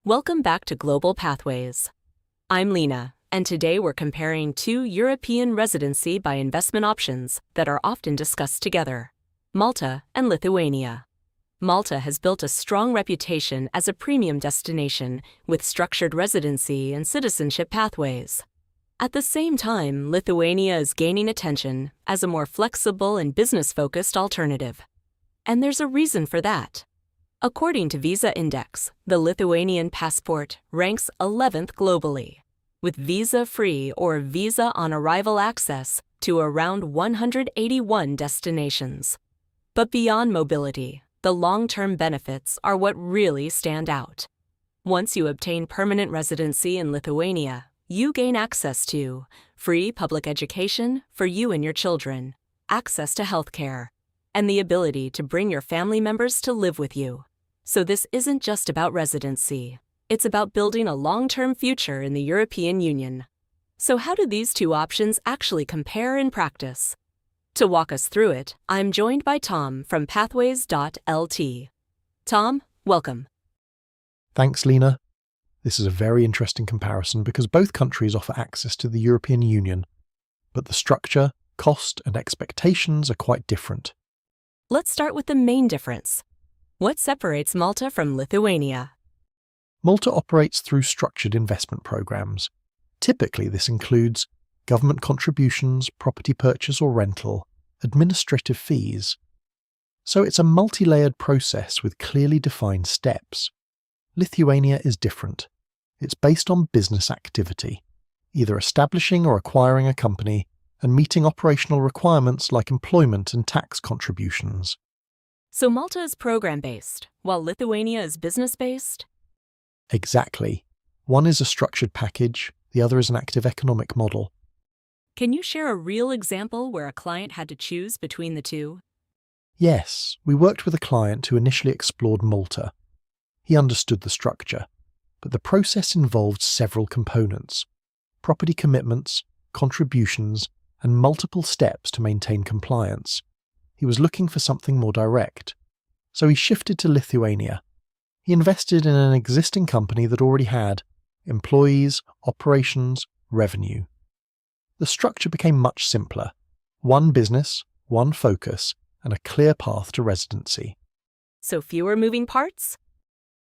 Welcome back to Global Pathways. I'm Lena, and today we're comparing two European residency by investment options that are often discussed together, Malta and Lithuania. Malta has built a strong reputation as a premium destination with structured residency and citizenship pathways. At the same time, Lithuania is gaining attention as a more flexible and business-focused alternative. And there's a reason for that. According to Visa Index, the Lithuanian passport ranks 11th globally, with visa-free or visa-on-arrival access to around 181 destinations. But beyond mobility, the long-term benefits are what really stand out. Once you obtain permanent residency in Lithuania, you gain access to free public education for you and your children, access to healthcare, and the ability to bring your family members to live with you. So this isn't just about residency. It's about building a long-term future in the European Union. So how do these two options actually compare in practice? To walk us through it, I'm joined by Tom from Pathways.lt. Tom, welcome. Thanks, Lena. This is a very interesting comparison because both countries offer access to the European Union, but the structure, cost, and expectations are quite different. Let's start with the main difference. What separates Malta from Lithuania? Malta operates through structured investment programs. Typically, this includes government contributions, property purchase or rental, administrative fees. So it's a multi-layered process with clearly defined steps. Lithuania is different. It's based on business activity, either establishing or acquiring a company and meeting operational requirements like employment and tax contributions. So Malta is program-based, while Lithuania is business-based? Exactly. One is a structured package, the other is an active economic model. Can you share a real example where a client had to choose between the two? Yes, we worked with a client who initially explored Malta. He understood the structure, but the process involved several components: property commitments, contributions, and multiple steps to maintain compliance. He was looking for something more direct, so he shifted to Lithuania. He invested in an existing company that already had employees, operations, revenue. The structure became much simpler: one business, one focus, and a clear path to residency. So fewer moving parts?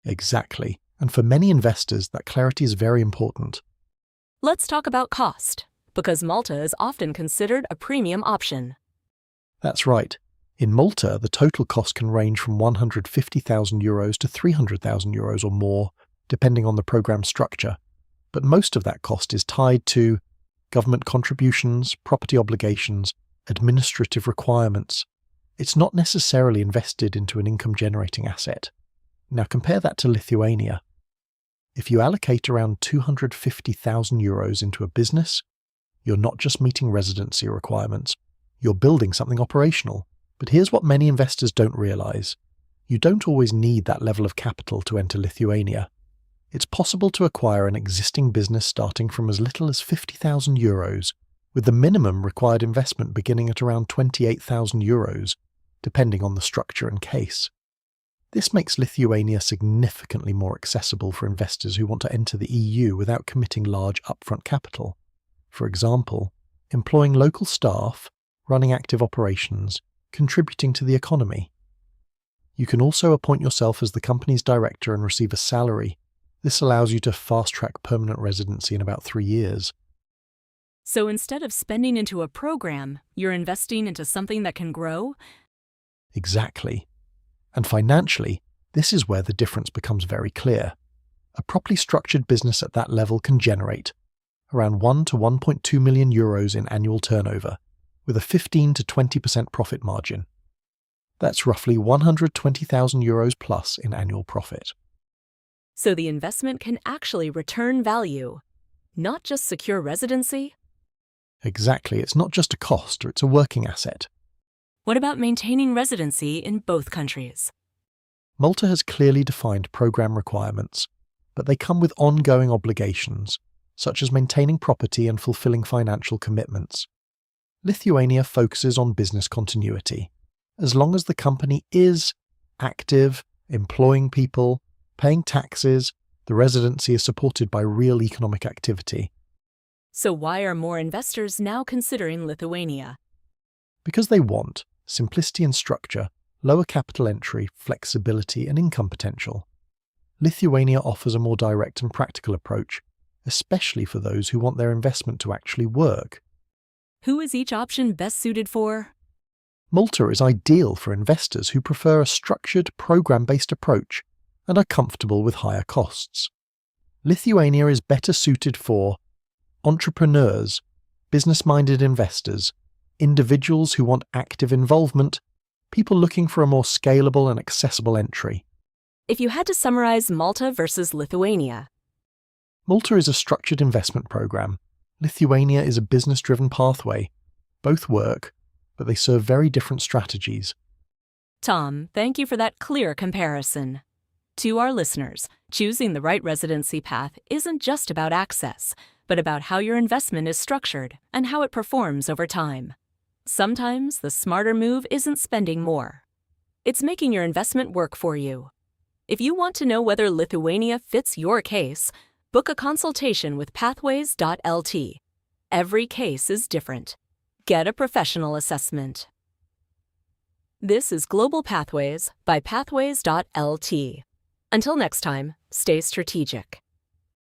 Exactly, and for many investors that clarity is very important. Let's talk about cost, because Malta is often considered a premium option. That's right. In Malta, the total cost can range from €150,000 to €300,000 or more, depending on the program structure. But most of that cost is tied to government contributions, property obligations, administrative requirements. It's not necessarily invested into an income-generating asset. Now compare that to Lithuania. If you allocate around €250,000 into a business, you're not just meeting residency requirements, you're building something operational. But here's what many investors don't realize. You don't always need that level of capital to enter Lithuania. It's possible to acquire an existing business starting from as little as €50,000, with the minimum required investment beginning at around €28,000, depending on the structure and case. This makes Lithuania significantly more accessible for investors who want to enter the EU without committing large upfront capital. For example, employing local staff, running active operations, contributing to the economy. You can also appoint yourself as the company's director and receive a salary. This allows you to fast-track permanent residency in about 3 years. So instead of spending into a program, you're investing into something that can grow? Exactly. And financially, this is where the difference becomes very clear. A properly structured business at that level can generate around €1 to €1.2 million in annual turnover, with a 15 to 20% profit margin. That's roughly €120,000 plus in annual profit. So the investment can actually return value, not just secure residency? Exactly, it's not just a cost, it's a working asset. What about maintaining residency in both countries? Malta has clearly defined program requirements, but they come with ongoing obligations, such as maintaining property and fulfilling financial commitments. Lithuania focuses on business continuity. As long as the company is active, employing people, paying taxes, The residency is supported by real economic activity. So why are more investors now considering Lithuania? Because they want simplicity and structure, lower capital entry, flexibility and income potential. Lithuania offers a more direct and practical approach, especially for those who want their investment to actually work. Who is each option best suited for? Malta is ideal for investors who prefer a structured, program-based approach and are comfortable with higher costs. Lithuania is better suited for entrepreneurs, business-minded investors, individuals who want active involvement, people looking for a more scalable and accessible entry. If you had to summarize Malta versus Lithuania. Malta is a structured investment program. Lithuania is a business-driven pathway. Both work, but they serve very different strategies. Tom, thank you for that clear comparison. To our listeners, choosing the right residency path isn't just about access, but about how your investment is structured and how it performs over time. Sometimes the smarter move isn't spending more. It's making your investment work for you. If you want to know whether Lithuania fits your case, book a consultation with Pathways.lt. Every case is different. Get a professional assessment. This is Global Pathways by Pathways.lt. Until next time, stay strategic.